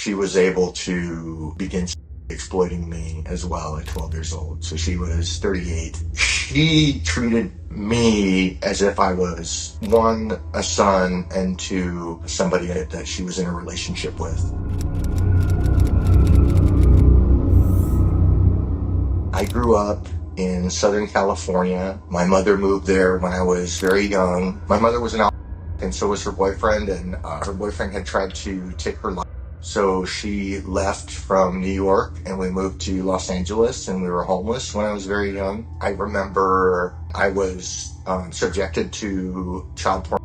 she was able to begin exploiting me as well at 12 years old. So she was 38. She treated me as if I was, one, a son, and two, somebody that she was in a relationship with. I grew up in Southern California. My mother moved there when I was very young. My mother was an alcoholic, and so was her boyfriend, and her boyfriend had tried to take her life. So she left from New York and we moved to Los Angeles, and we were homeless when I was very young. I remember I was subjected to child porn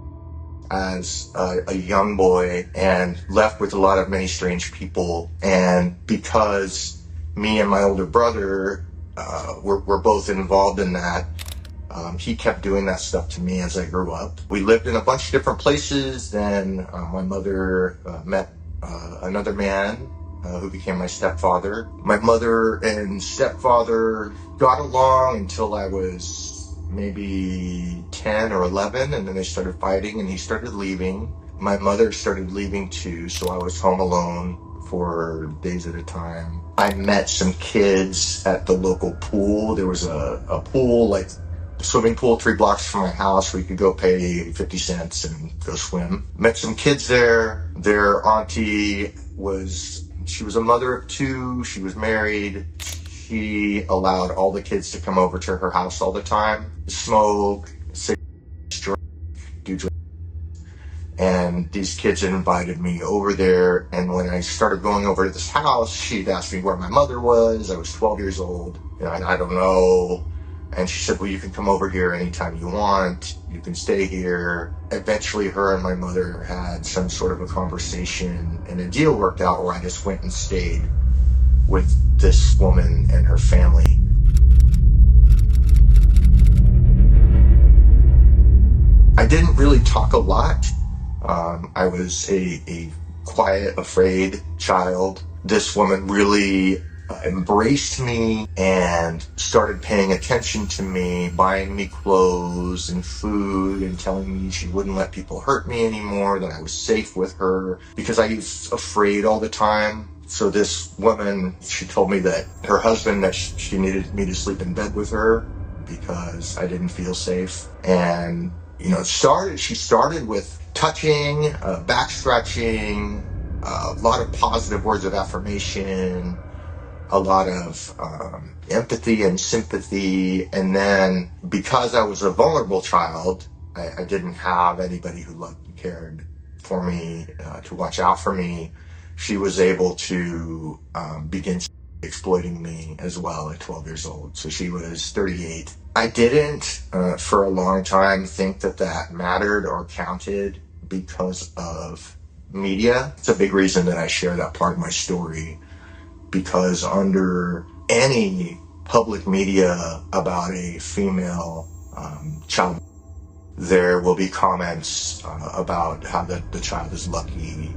as a young boy and left with a lot of many strange people. And because me and my older brother were both involved in that, he kept doing that stuff to me as I grew up. We lived in a bunch of different places. Then my mother met another man who became my stepfather. My mother and stepfather got along until I was maybe 10 or 11, and then they started fighting and he started leaving. My mother started leaving too, so I was home alone for days at a time. I met some kids at the local pool. There was a pool, like a swimming pool 3 blocks from my house where you could go pay 50 cents and go swim. Met some kids there. Their auntie she was a mother of 2. She was married. She allowed all the kids to come over to her house all the time, smoke, drink, do drugs. And these kids invited me over there. And when I started going over to this house, she'd asked me where my mother was. I was 12 years old. I don't know. And she said, well, you can come over here anytime you want. You can stay here. Eventually, her and my mother had some sort of a conversation, and a deal worked out where I just went and stayed with this woman and her family. I didn't really talk a lot. I was a quiet, afraid child. This woman really embraced me and started paying attention to me, buying me clothes and food and telling me she wouldn't let people hurt me anymore, that I was safe with her because I was afraid all the time. So this woman, she told me that her husband, that she needed me to sleep in bed with her because I didn't feel safe. And, she started with touching, back scratching, a lot of positive words of affirmation, a lot of empathy and sympathy. And then because I was a vulnerable child, I didn't have anybody who loved and cared for me, to watch out for me. She was able to begin exploiting me as well at 12 years old. So she was 38. I didn't, for a long time, think that mattered or counted because of media. It's a big reason that I share that part of my story, because under any public media about a female child, there will be comments about how the child is lucky,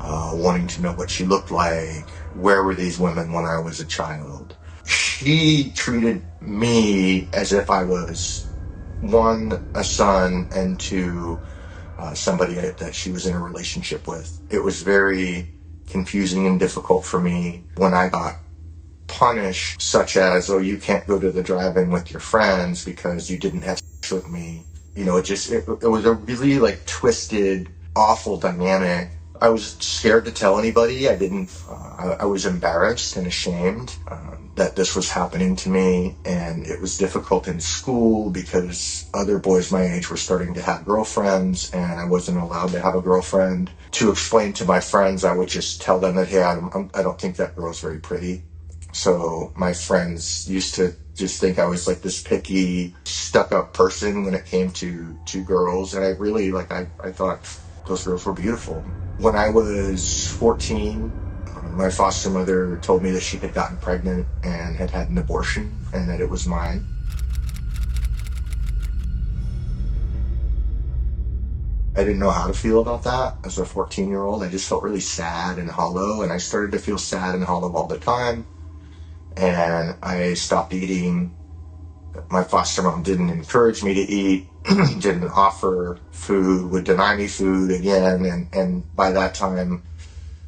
wanting to know what she looked like, where were these women when I was a child. She treated me as if I was, one, a son, and two, somebody that she was in a relationship with. It was very confusing and difficult for me when I got punished, such as, oh, you can't go to the drive-in with your friends because you didn't have sex with me. It was a really twisted, awful dynamic. I was scared to tell anybody. I was embarrassed and ashamed that this was happening to me, and it was difficult in school because other boys my age were starting to have girlfriends and I wasn't allowed to have a girlfriend. To explain to my friends, I would just tell them that, hey, I don't think that girl's very pretty. So my friends used to just think I was this picky, stuck-up person when it came to girls, and I really, I thought those girls were beautiful. When I was 14, my foster mother told me that she had gotten pregnant and had had an abortion and that it was mine. I didn't know how to feel about that as a 14-year-old. I just felt really sad and hollow, and I started to feel sad and hollow all the time. And I stopped eating. My foster mom didn't encourage me to eat, didn't offer food, would deny me food again. And by that time,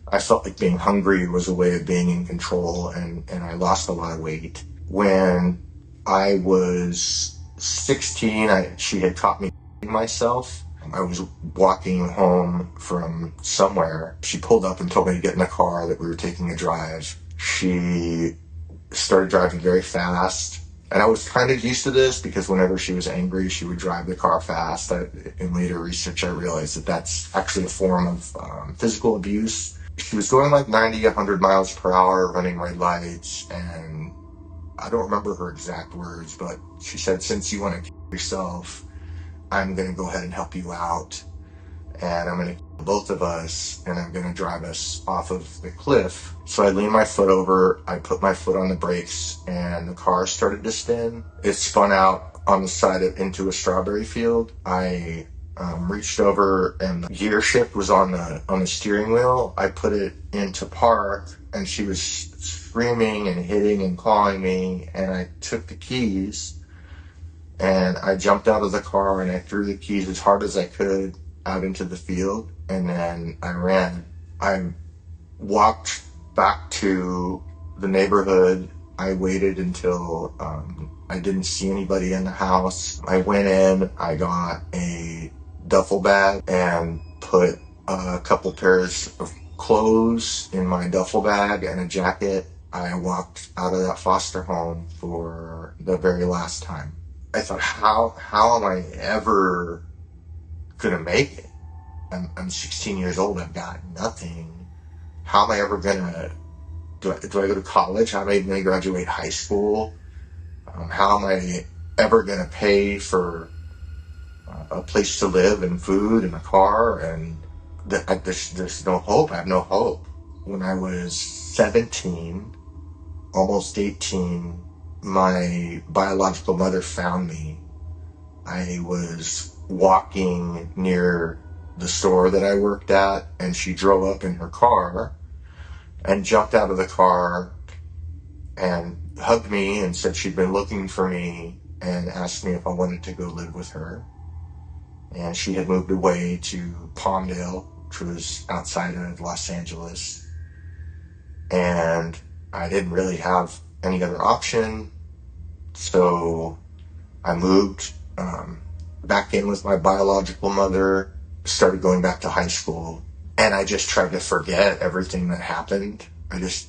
I felt like being hungry was a way of being in control, and I lost a lot of weight. When I was 16, she had taught me myself. I was walking home from somewhere. She pulled up and told me to get in the car, that we were taking a drive. She started driving very fast. And I was kind of used to this because whenever she was angry, she would drive the car fast. In later research, I realized that that's actually a form of physical abuse. She was going like 90, 100 miles per hour, running red lights, and I don't remember her exact words, but she said, "Since you want to kill yourself, I'm going to go ahead and help you out, and I'm going to kill both of us, and I'm going to drive us off of the cliff." So I leaned my foot over, I put my foot on the brakes, and the car started to spin. It spun out on the side into a strawberry field. I reached over, and the gear shift was on the steering wheel. I put it into park, and she was screaming and hitting and clawing me, and I took the keys, and I jumped out of the car, and I threw the keys as hard as I could out into the field, and then I ran. I walked back to the neighborhood. I waited until I didn't see anybody in the house. I went in, I got a duffel bag and put a couple pairs of clothes in my duffel bag and a jacket. I walked out of that foster home for the very last time. I thought, how am I ever gonna make it? I'm 16 years old, I've got nothing. How am I ever gonna, do I go to college? How am I gonna graduate high school? How am I ever gonna pay for a place to live and food and a car? And there's no hope. I have no hope. When I was 17, almost 18, my biological mother found me. I was walking near the store that I worked at, and she drove up in her car and jumped out of the car and hugged me and said she'd been looking for me and asked me if I wanted to go live with her. And she had moved away to Palmdale, which was outside of Los Angeles. And I didn't really have any other option. So I moved back in with my biological mother, started going back to high school, and I just tried to forget everything that happened. I just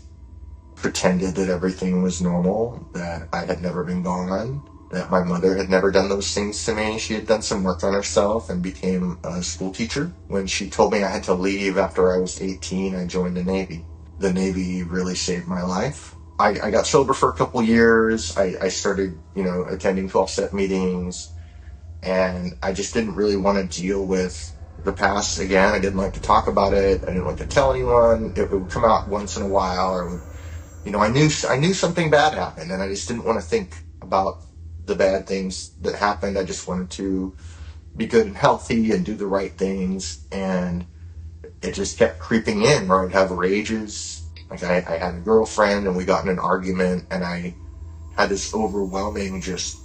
pretended that everything was normal, that I had never been gone, that my mother had never done those things to me. She had done some work on herself and became a school teacher. When she told me I had to leave after I was 18, I joined the Navy. The Navy really saved my life. I got sober for a couple years. I started, attending 12-step meetings, and I just didn't really want to deal with the past again. I didn't like to talk about it. I didn't like to tell anyone. It would come out once in a while, or I knew something bad happened, and I just didn't want to think about the bad things that happened. I just wanted to be good and healthy and do the right things, and it just kept creeping in, where I'd have rages. Like I had a girlfriend, and we got in an argument, and I had this overwhelming just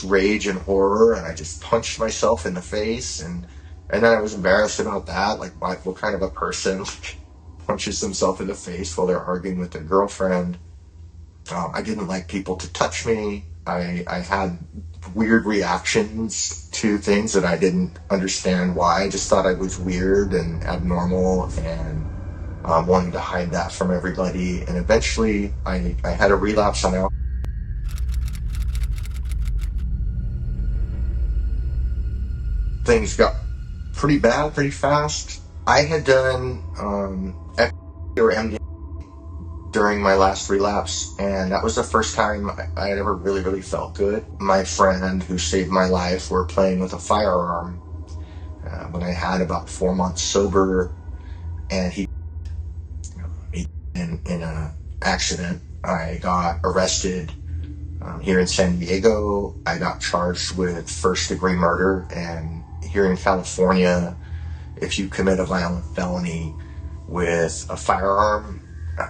rage and horror, and I just punched myself in the face, and then I was embarrassed about that. Like, what kind of a person punches themselves in the face while they're arguing with their girlfriend? I didn't like people to touch me. I had weird reactions to things that I didn't understand why. I just thought I was weird and abnormal, and wanted to hide that from everybody. And eventually I had a relapse on alcohol. Things got pretty bad pretty fast. I had done or MD during my last relapse, and that was the first time I had ever really felt good. My friend who saved my life were playing with a firearm when I had about 4 months sober, and he in an accident. I got arrested here in San Diego. I got charged with first-degree murder, and here in California, if you commit a violent felony with a firearm,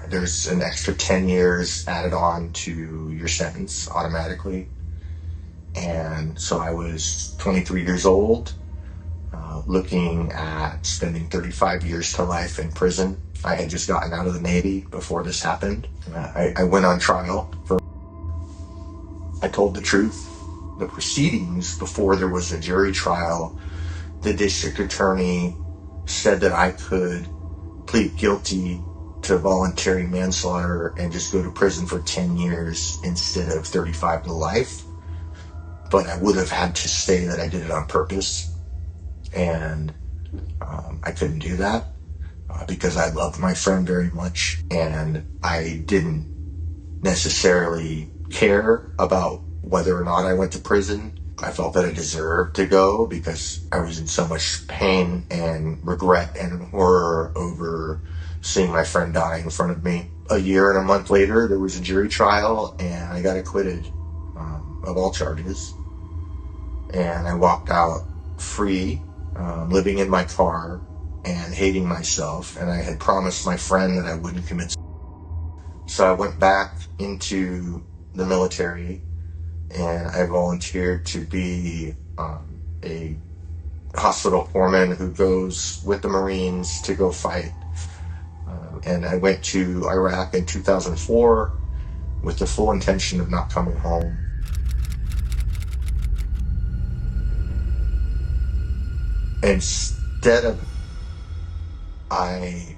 there's an extra 10 years added on to your sentence automatically. And so I was 23 years old. looking at spending 35 years to life in prison. I had just gotten out of the Navy before this happened. I went on trial for. I told the truth. The proceedings before there was a jury trial, the district attorney said that I could plead guilty to voluntary manslaughter and just go to prison for 10 years instead of 35 to life. But I would have had to say that I did it on purpose. And I couldn't do that because I loved my friend very much. And I didn't necessarily care about whether or not I went to prison. I felt that I deserved to go because I was in so much pain and regret and horror over seeing my friend die in front of me. A year and a month later, there was a jury trial and I got acquitted of all charges. And I walked out free, living in my car and hating myself. And I had promised my friend that I wouldn't commit suicide. So I went back into the military and I volunteered to be a hospital foreman who goes with the Marines to go fight. And I went to Iraq in 2004 with the full intention of not coming home. Instead of, I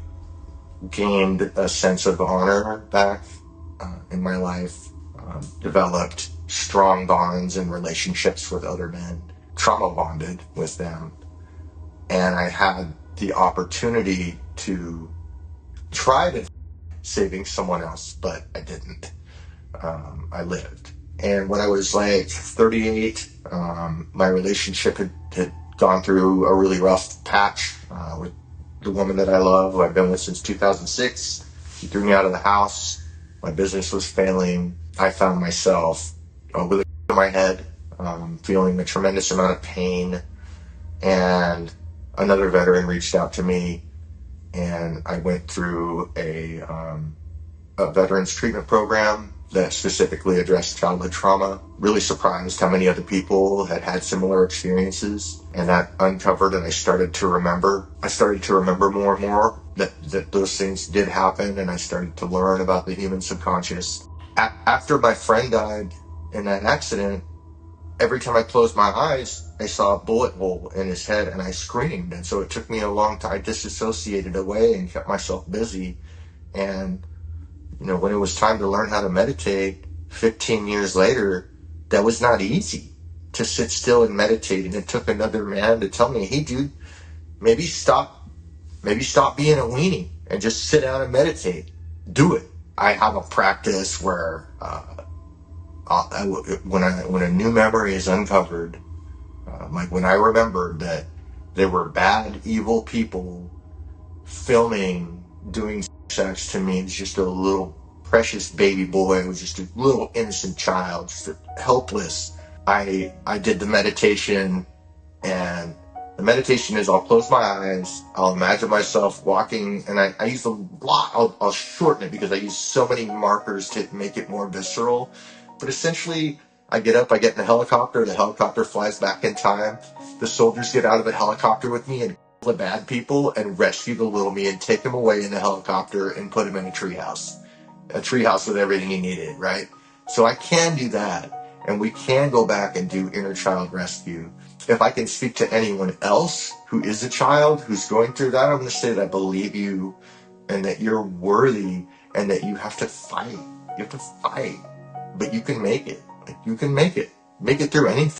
gained a sense of honor back in my life, developed strong bonds and relationships with other men, trauma bonded with them, and I had the opportunity to try to saving someone else, but I didn't. I lived. And when I was like 38, my relationship had gone through a really rough patch with the woman that I love, who I've been with since 2006. She threw me out of the house. My business was failing. I found myself with a in my head, feeling a tremendous amount of pain. And another veteran reached out to me, and I went through a veterans treatment program that specifically addressed childhood trauma. Really surprised how many other people had had similar experiences, and that uncovered, and I started to remember more and more that those things did happen, and I started to learn about the human subconscious. After my friend died in that accident, every time I closed my eyes, I saw a bullet hole in his head and I screamed. And so it took me a long time. I disassociated away and kept myself busy. And, when it was time to learn how to meditate 15 years later, that was not easy to sit still and meditate. And it took another man to tell me, hey dude, maybe stop being a weenie and just sit down and meditate. Do it. I have a practice where, when a new memory is uncovered, like when I remembered that there were bad, evil people filming, doing sex to me as just a little precious baby boy, who was just a little innocent child, just helpless. I did the meditation, and the meditation is I'll close my eyes, I'll imagine myself walking, and I use a lot, I'll shorten it because I use so many markers to make it more visceral. But essentially, I get up, I get in the helicopter flies back in time, the soldiers get out of the helicopter with me and kill the bad people and rescue the little me and take him away in the helicopter and put him in a treehouse with everything he needed, right? So I can do that, and we can go back and do inner child rescue. If I can speak to anyone else who is a child who's going through that, I'm going to say that I believe you and that you're worthy and that you have to fight. You have to fight, but you can make it. You can make it. Make it through anything.